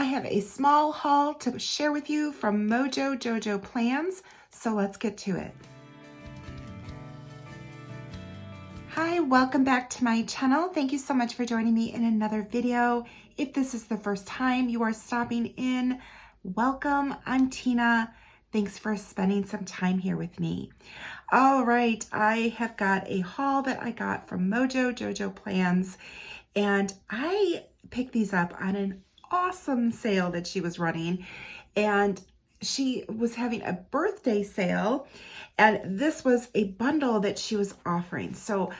have a small haul to share with you from MOJO JOJO Plans, so let's get to it. Hi, welcome back to my channel. Thank you so much for joining me in another video. If this is the first time you are stopping in, welcome. I'm Tina. Thanks for spending some time here with me. All right, I have got a haul that I got from MOJO JOJO Plans, and I picked these up on an awesome sale that she was running, and she was having a birthday sale, and this was a bundle that she was offering. So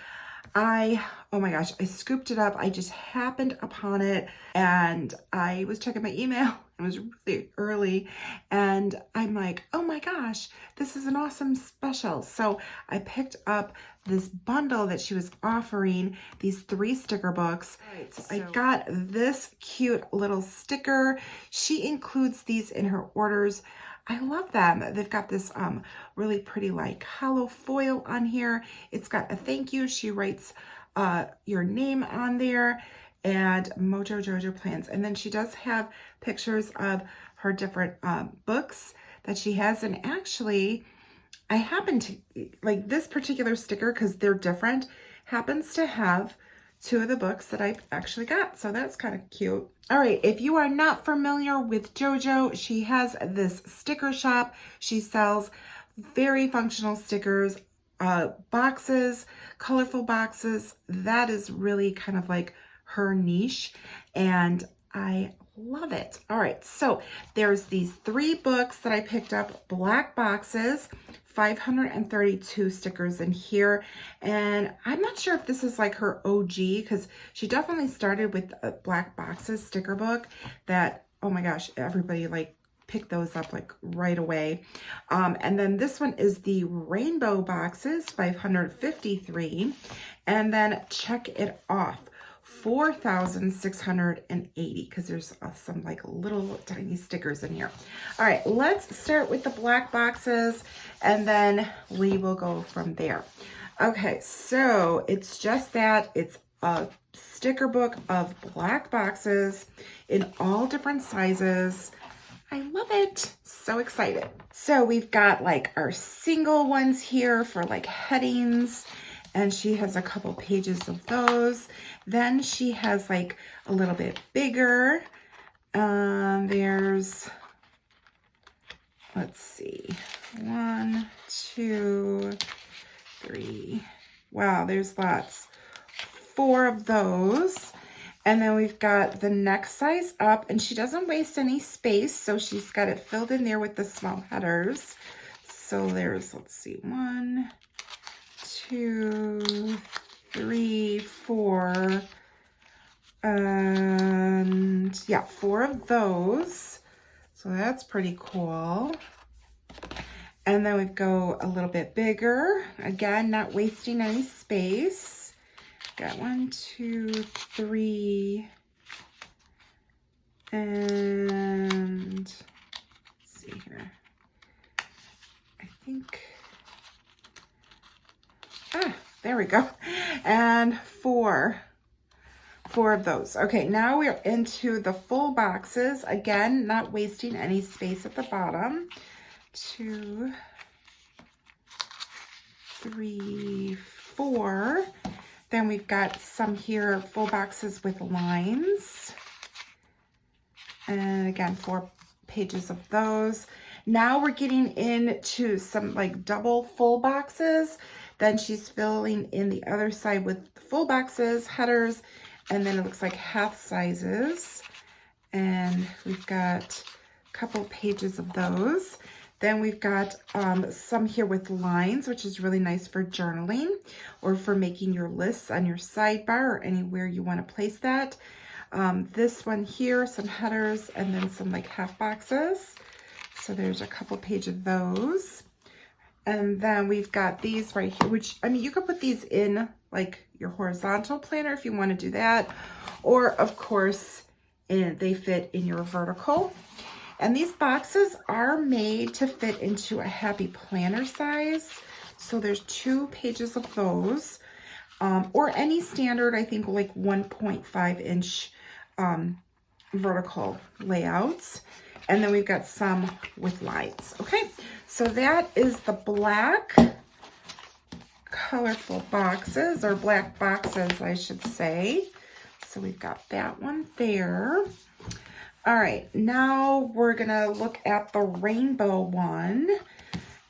oh my gosh, I scooped it up. I just happened upon it, and I was checking my email. It was really early, and I'm like, oh my gosh, this is an awesome special. So I picked up this bundle that she was offering, these 3 sticker books. Right, so I got this cute little sticker. She includes these in her orders. I love them. They've got this really pretty like hollow foil on here. It's got a thank you. She writes your name on there, and MOJO JOJO Plans. And then she does have pictures of her different books that she has. And actually, I happen to like this particular sticker because they're different, happens to have 2 of the books that I've actually got. So that's kind of cute. All right, if you are not familiar with JoJo, she has this sticker shop. She sells very functional stickers, boxes, colorful boxes. That is really kind of like her niche, and I love it. All right, so there's these 3 books that I picked up, black boxes, 532 stickers in here, and I'm not sure if this is like her OG, because she definitely started with a black boxes sticker book that, oh my gosh, everybody like picked those up like right away. And then this one is the rainbow boxes, 553, and then check it off, 4,680, because there's some like little tiny stickers in here. All right, let's start with the black boxes, and then we will go from there. Okay, so it's just that it's a sticker book of black boxes in all different sizes. I love it. So excited. So we've got like our single ones here for like headings, and she has a couple pages of those. Then she has like a little bit bigger. There's, let's see, 1, 2, 3. Wow, there's lots. 4 of those. And then we've got the next size up, and she doesn't waste any space, so she's got it filled in there with the small headers. So there's, let's see, 1, 2, 3, 4, and yeah, 4 of those. So that's pretty cool. And then we go a little bit bigger. Again, not wasting any space. Got 1, 2, 3, and let's see here. I think, there we go. And 4 of those. Okay, now we're into the full boxes. Again, not wasting any space at the bottom. 2, 3, 4. Then we've got some here, full boxes with lines. And again, 4 pages of those. Now we're getting into some like double full boxes. Then she's filling in the other side with full boxes, headers, and then it looks like half sizes. And we've got a couple pages of those. Then we've got some here with lines, which is really nice for journaling or for making your lists on your sidebar or anywhere you want to place that. This one here, some headers, and then some like half boxes. So there's a couple pages of those. And then we've got these right here, which, I mean, you could put these in like your horizontal planner if you want to do that. Or of course, they fit in your vertical. And these boxes are made to fit into a happy planner size. So there's 2 pages of those, or any standard, I think like 1.5 inch vertical layouts. And then we've got some with lights. Okay, so that is the black colorful boxes, or black boxes, I should say. So we've got that one there. All right, now we're gonna look at the rainbow one.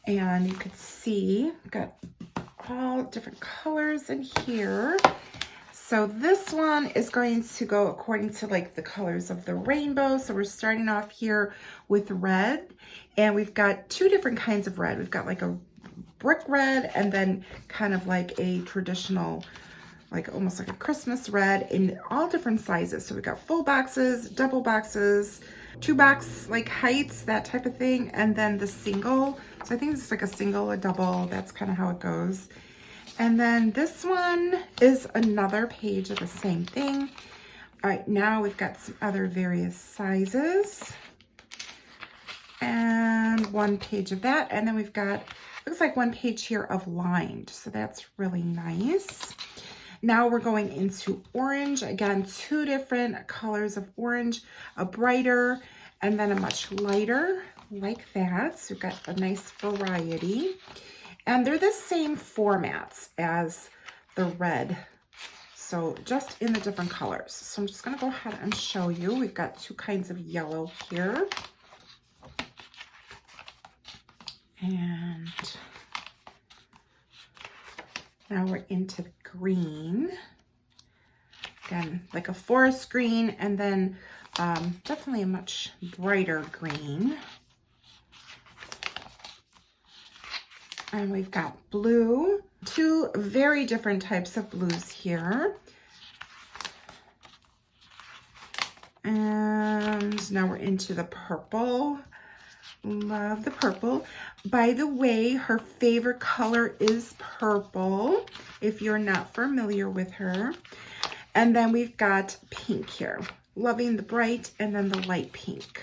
And you can see, we've got all different colors in here. So this one is going to go according to like the colors of the rainbow. So we're starting off here with red, and we've got two different kinds of red. We've got like a brick red, and then kind of like a traditional, like almost like a Christmas red, in all different sizes. So we've got full boxes, double boxes, 2-box like heights, that type of thing, and then the single. So I think it's like a single, a double, that's kind of how it goes. And then this one is another page of the same thing. All right, now we've got some other various sizes. And one page of that. And then we've got, looks like one page here of lined. So that's really nice. Now we're going into orange. Again, two different colors of orange, a brighter and then a much lighter, like that. So we've got a nice variety. And they're the same formats as the red, so just in the different colors. So I'm just gonna go ahead and show you. We've got two kinds of yellow here. And now we're into the green. Again, like a forest green, and then definitely a much brighter green. And we've got blue, two very different types of blues here. And now we're into the purple. Love the purple. By the way, her favorite color is purple, if you're not familiar with her. And then we've got pink here. Loving the bright and then the light pink.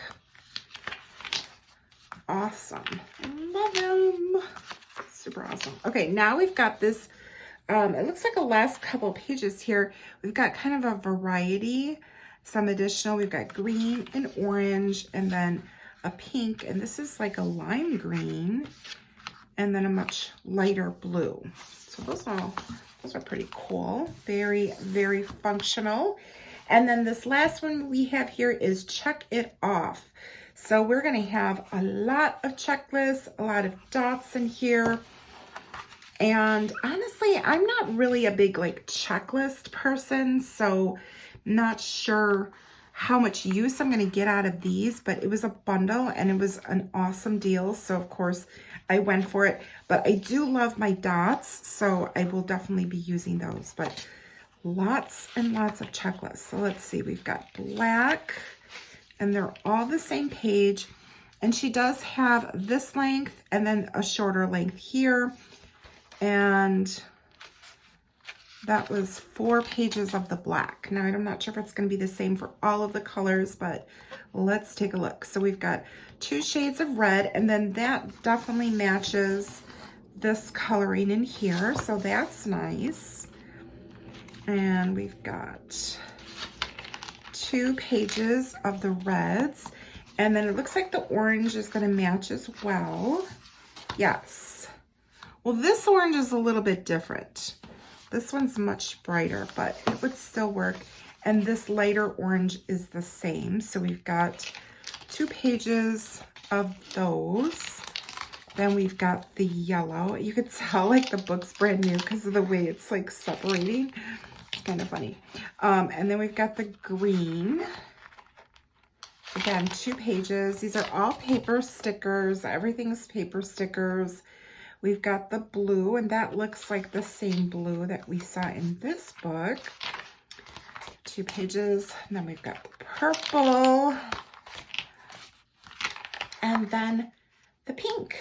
Awesome. I love them. Super awesome. Okay, now we've got this, it looks like the last couple of pages here, we've got kind of a variety, some additional. We've got green and orange, and then a pink, and this is like a lime green, and then a much lighter blue. So those are pretty cool. Very, very functional. And then this last one we have here is check it off. So we're going to have a lot of checklists, a lot of dots in here. And honestly, I'm not really a big like checklist person, so not sure how much use I'm going to get out of these, but it was a bundle and it was an awesome deal. So of course I went for it, but I do love my dots, so I will definitely be using those. But lots and lots of checklists. So let's see, we've got black, and they're all the same page. And she does have this length and then a shorter length here. And that was 4 pages of the black. Now, I'm not sure if it's going to be the same for all of the colors, but let's take a look. So we've got 2 shades of red, and then that definitely matches this coloring in here. So that's nice. And we've got 2 pages of the reds. And then it looks like the orange is going to match as well. Yes. Well, this orange is a little bit different. This one's much brighter, but it would still work. And this lighter orange is the same. So we've got 2 pages of those. Then we've got the yellow. You could tell like the book's brand new because of the way it's like separating. It's kind of funny. And then we've got the green. Again, 2 pages. These are all paper stickers. Everything's paper stickers. We've got the blue, and that looks like the same blue that we saw in this book. 2 pages. And then we've got the purple. And then the pink.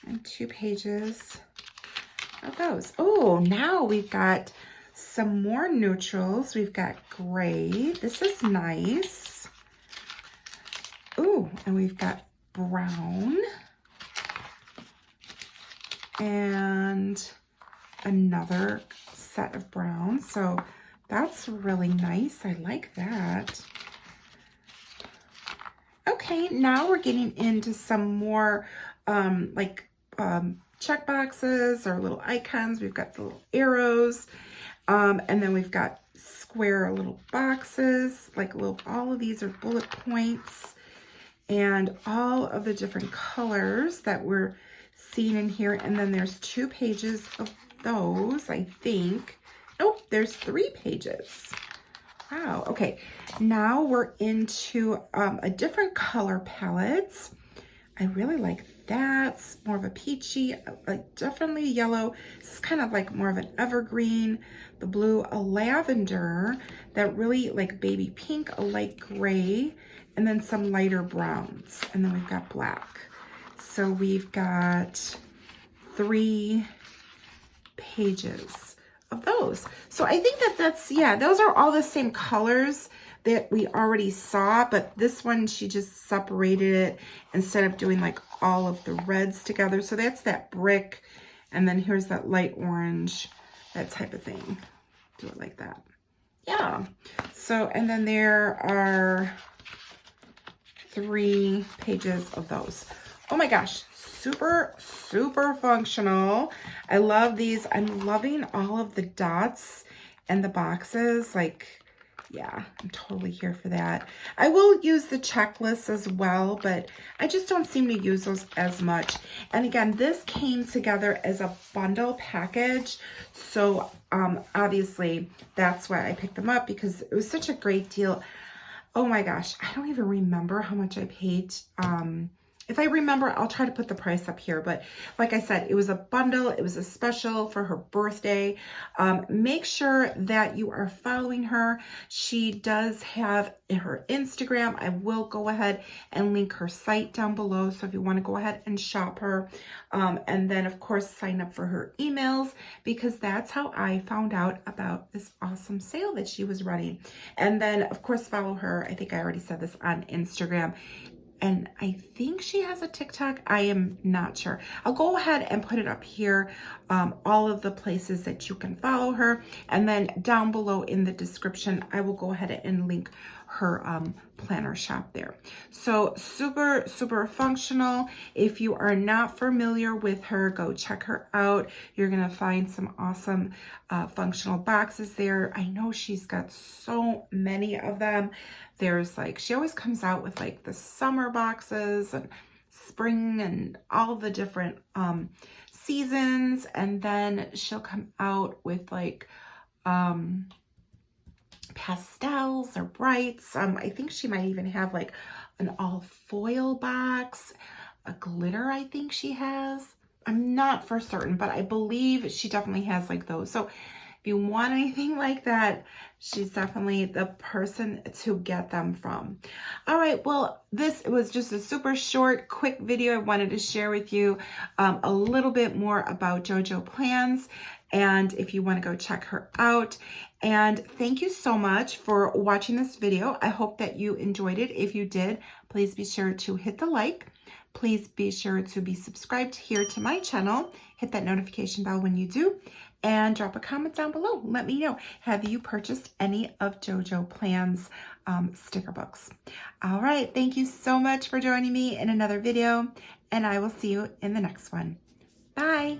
And 2 pages of those. Oh, now we've got some more neutrals. We've got gray. This is nice. Ooh, and we've got brown. And another set of brown. So that's really nice. I like that. Okay, now we're getting into some more check boxes or little icons. We've got the little arrows, and then we've got square little boxes, like all of these are bullet points, and all of the different colors that we're seeing in here. And then there's 2 pages of those, I think. Nope, there's 3 pages. Wow, okay. Now we're into a different color palette. I really like that. It's more of a peachy, like definitely yellow. This is kind of like more of an evergreen. The blue, a lavender, that really like baby pink, a light gray, and then some lighter browns. And then we've got black. So we've got 3 pages of those. So I think that's, yeah, those are all the same colors that we already saw, but this one, she just separated it instead of doing like all of the reds together. So that's that brick, and then here's that light orange, that type of thing. Do it like that. Yeah. So, and then there are 3 pages of those. Oh my gosh, super, super functional. I love these. I'm loving all of the dots and the boxes. Like, yeah, I'm totally here for that. I will use the checklists as well, but I just don't seem to use those as much. And again, this came together as a bundle package. So obviously that's why I picked them up, because it was such a great deal. Oh my gosh, I don't even remember how much I paid. If I remember, I'll try to put the price up here. But like I said, it was a bundle. It was a special for her birthday. Make sure that you are following her. She does have her Instagram. I will go ahead and link her site down below. So if you want to go ahead and shop her, and then of course sign up for her emails, because that's how I found out about this awesome sale that she was running. And then of course follow her. I think I already said this, on Instagram. And I think she has a TikTok. I am not sure. I'll go ahead and put it up here, all of the places that you can follow her. And then down below in the description, I will go ahead and link her planner shop there. So super, super functional. If you are not familiar with her, go check her out. You're gonna find some awesome functional boxes there. I know she's got so many of them. There's like, she always comes out with like the summer boxes and spring and all the different seasons. And then she'll come out with like pastels or brights. I think she might even have like an all foil box, a glitter I think she has. I'm not for certain, but I believe she definitely has like those. So if you want anything like that, she's definitely the person to get them from. All right, well, this was just a super short, quick video. I wanted to share with you a little bit more about JoJo Plans, and if you want to go check her out. And thank you so much for watching this video. I hope that you enjoyed it. If you did, please be sure to hit the like. Please be sure to be subscribed here to my channel. Hit that notification bell when you do. And drop a comment down below. Let me know, have you purchased any of JoJo Plans sticker books? All right, thank you so much for joining me in another video, and I will see you in the next one. Bye.